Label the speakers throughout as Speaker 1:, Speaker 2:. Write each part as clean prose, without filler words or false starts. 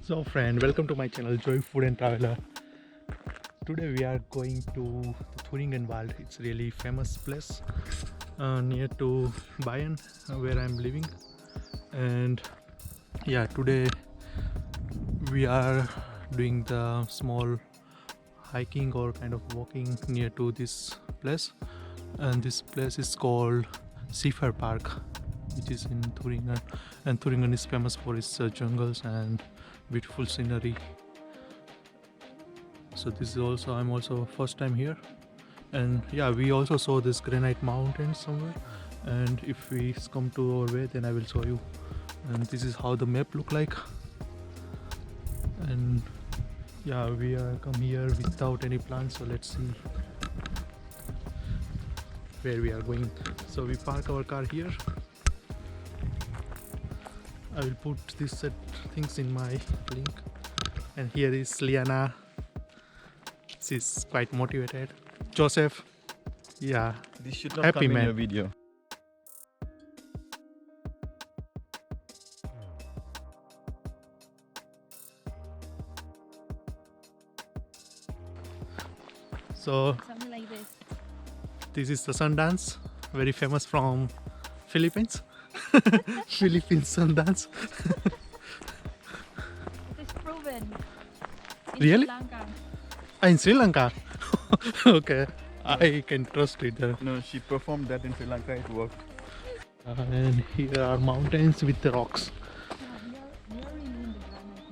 Speaker 1: So friend, welcome to my channel Joy Food and Traveler. Today we are going to the Thuringian Wald. It's really famous place near to Bayern where I'm living. And yeah, today we are doing the small hiking or kind of walking near to this place. And this place is called Schieferpark, which is in Thuringia. And Thuringia is famous for its jungles and beautiful scenery. So this is also, I'm also first time here. And yeah, we also saw this granite mountain somewhere, and if we come to our way, then I will show you. And this is how the map look like. And yeah, we are come here without any plans, so let's see where we are going. So we park our car here. I will put these things in my link. And here is Liana. She's quite motivated. Joseph, yeah,
Speaker 2: This should not
Speaker 1: happy
Speaker 2: come
Speaker 1: man.
Speaker 2: in your video.
Speaker 1: So
Speaker 3: Something like this.
Speaker 1: this is the Sundance, very famous from Philippines. Philippine Sundance.
Speaker 3: It is proven. In
Speaker 1: Really?
Speaker 3: Sri Lanka.
Speaker 1: In Sri Lanka. Okay, I can trust it there.
Speaker 2: No, she performed that in Sri Lanka, it worked.
Speaker 1: And here are mountains with the rocks.
Speaker 3: Yeah, we are really in the granite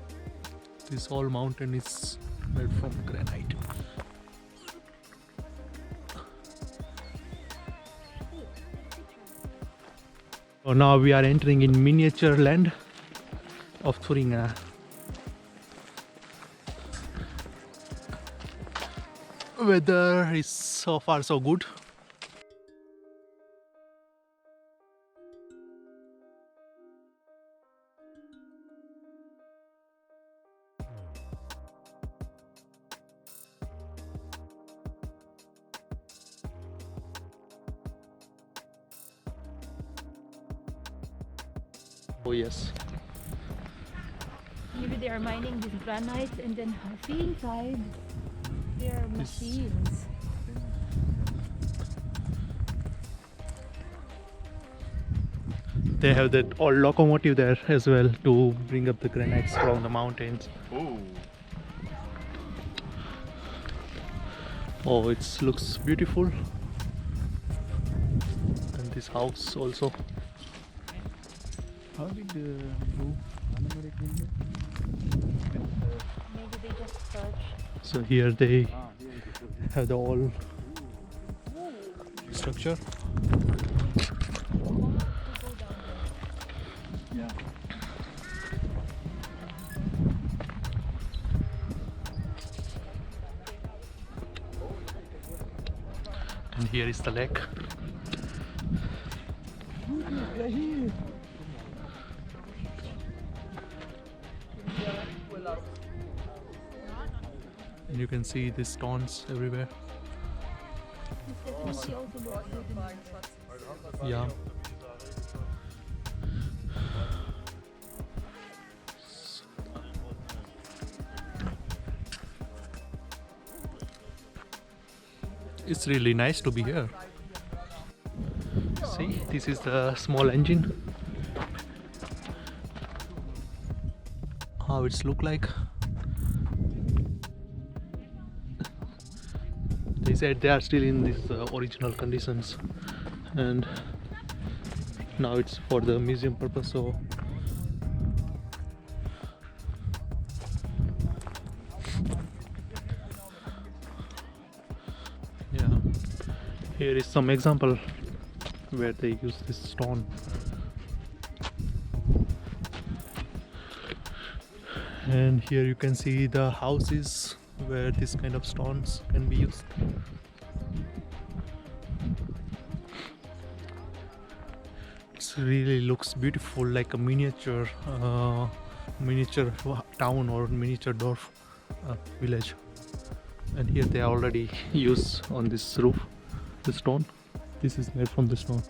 Speaker 3: mountain.
Speaker 1: This whole mountain is made from granite. So now we are entering in miniature land of Thuringia. Weather is so far so good. Oh yes.
Speaker 3: Maybe they are mining this granite and then inside there are machines.
Speaker 1: They have that old locomotive there as well to bring up the granites from the mountains.
Speaker 2: Oh.
Speaker 1: Oh, it looks beautiful. And this house also.
Speaker 2: How did you animate it?
Speaker 3: Maybe they just search.
Speaker 1: So here they
Speaker 2: Here it is.
Speaker 1: have the whole structure.
Speaker 2: Yeah.
Speaker 1: And here is the lake. And you can see the stones everywhere.
Speaker 3: This definitely also looks good in
Speaker 1: Yeah. It's really nice to be here. See, this is the small engine. How it's look like. They said they are still in this original conditions, and now it's for the museum purpose. So yeah, here is some example where they use this stone. And here you can see the houses where this kind of stones can be used. It really looks beautiful, like a miniature town or miniature Dorf village. And here they already use on this roof the stone. This is made from the stone.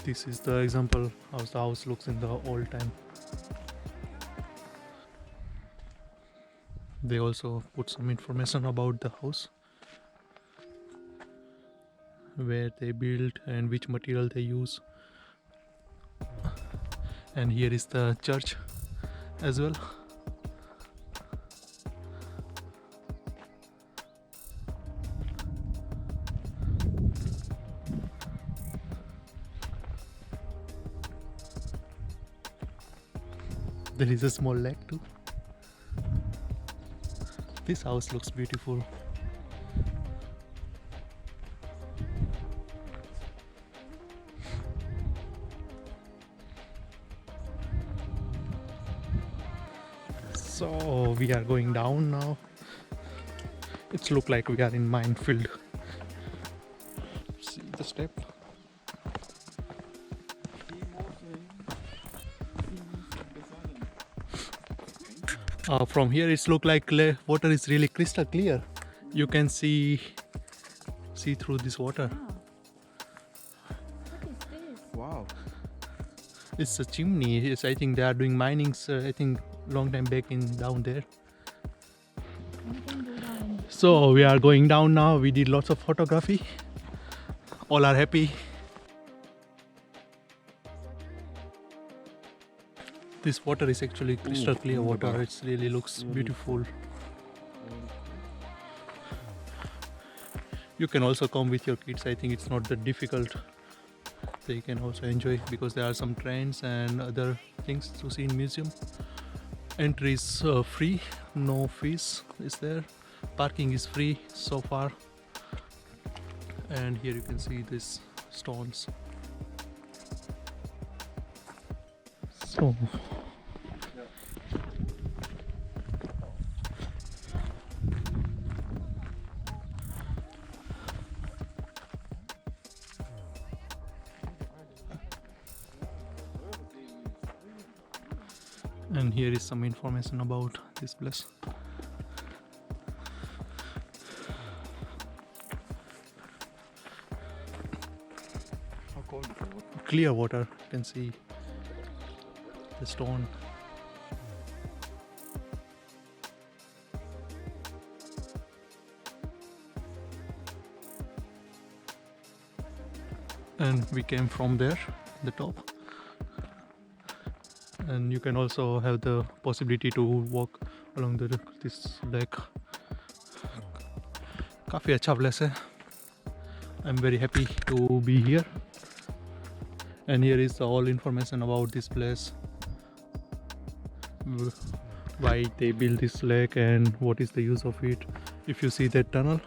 Speaker 1: This is the example how the house looks in the old time. They also put some information about the house, where they built and which material they use. And here is the church as well. There is a small lake too. This house looks beautiful. So we are going down now. It's look like we are in minefield. See the step. From here it's look like water is really crystal clear. You can see through this water.
Speaker 3: What is this?
Speaker 2: Wow.
Speaker 1: It's a chimney. I think they are doing minings. I think long time back in down there.
Speaker 3: We can go down.
Speaker 1: So we are going down now. We did lots of photography. All are happy. This water is actually crystal clear water. It really looks beautiful. You can also come with your kids. I think it's not that difficult. They can also enjoy because there are some trains and other things to see in museum. Entry is free, no fees is there. Parking is free so far. And here you can see these stones. So and here is some information about this place.
Speaker 2: How cold is the water?
Speaker 1: Clear water, you can see the stone. And we came from there, the top. And you can also have the possibility to walk along this lake. काफी अच्छा place है. I'm very happy to be here. And here is all information about this place. Why they built this lake and what is the use of it. If you see that tunnel,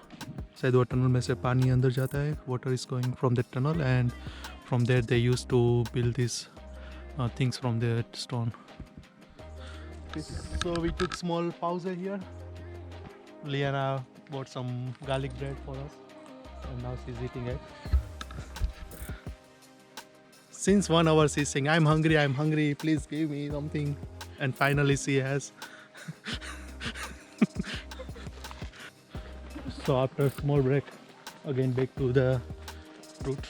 Speaker 1: शायद वो tunnel में से पानी अंदर जाता है. Water is going from that tunnel, and from there they used to build these things from that stone. So we took small pause here. Liana bought some garlic bread for us, and now she's eating it. Since 1 hour she's saying, I'm hungry, please give me something. And finally she has. So after a small break, again back to the route.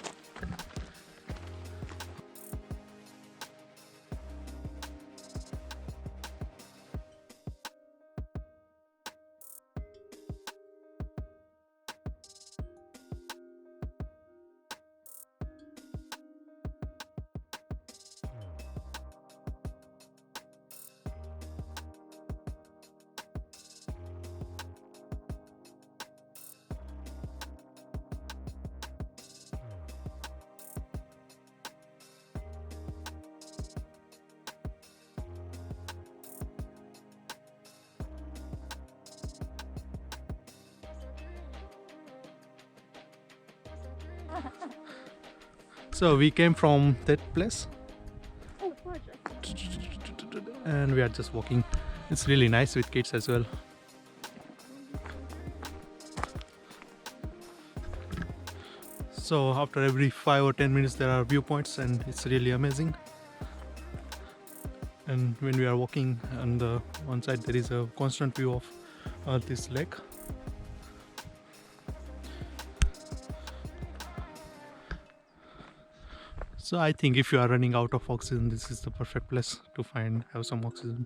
Speaker 1: So we came from that place
Speaker 3: Oh, watch.
Speaker 1: and we are just walking. It's really nice with kids as well. So after every 5 or 10 minutes there are viewpoints, and it's really amazing. And when we are walking on the one side, there is a constant view of this lake. So I think if you are running out of oxygen, this is the perfect place to have some oxygen.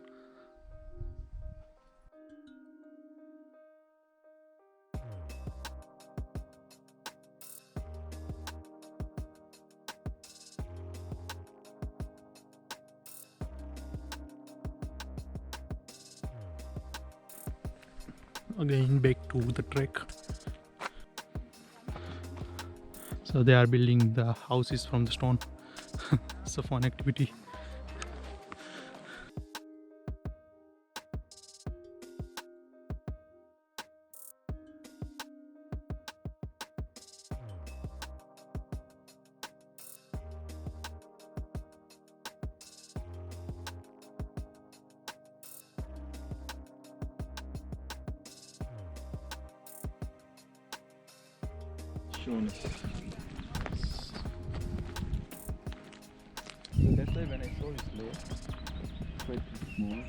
Speaker 1: Again back to the trek. So they are building the houses from the stone. It's a fun activity.
Speaker 2: Shown. That's why when I saw his lake, quite small.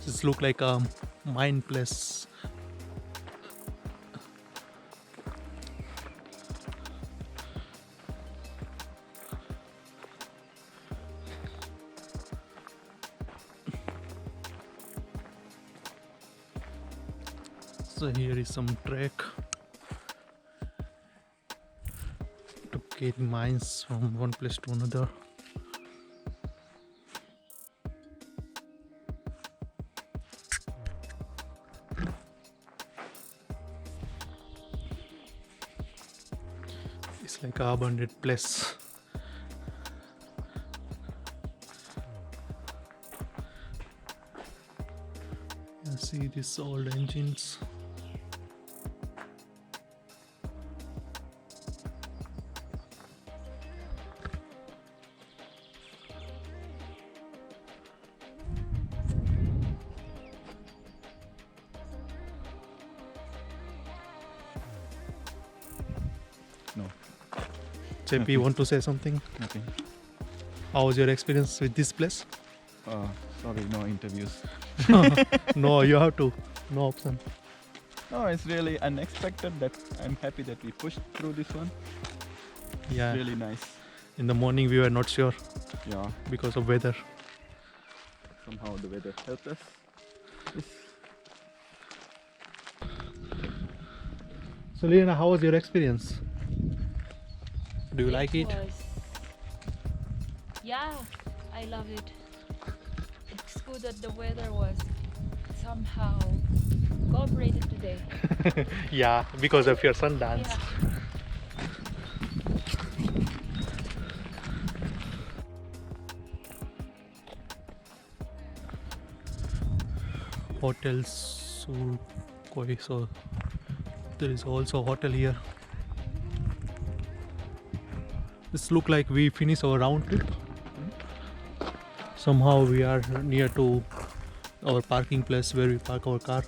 Speaker 1: This look like a mine place. So here is some track to carry mines from one place to another. It's like an abandoned place. You see these old engines.
Speaker 2: No.
Speaker 1: JP, you want to say something?
Speaker 2: Nothing.
Speaker 1: How was your experience with this place?
Speaker 2: Sorry, no interviews.
Speaker 1: No, you have to. No option.
Speaker 2: No, it's really unexpected. That I'm happy that we pushed through this one.
Speaker 1: Yeah.
Speaker 2: Really nice.
Speaker 1: In the morning we were not sure
Speaker 2: Yeah.
Speaker 1: because of weather.
Speaker 2: Somehow the weather helped us. Yes.
Speaker 1: So Lena, how was your experience? Do you like it?
Speaker 3: Yeah, I love it. It's good that the weather was somehow cooperated today.
Speaker 1: Yeah, because of your Sundance.
Speaker 3: Yeah.
Speaker 1: Hotel Sulkoi, so there is also a hotel here. This look like we finish our round trip. Somehow we are near to our parking place where we park our car.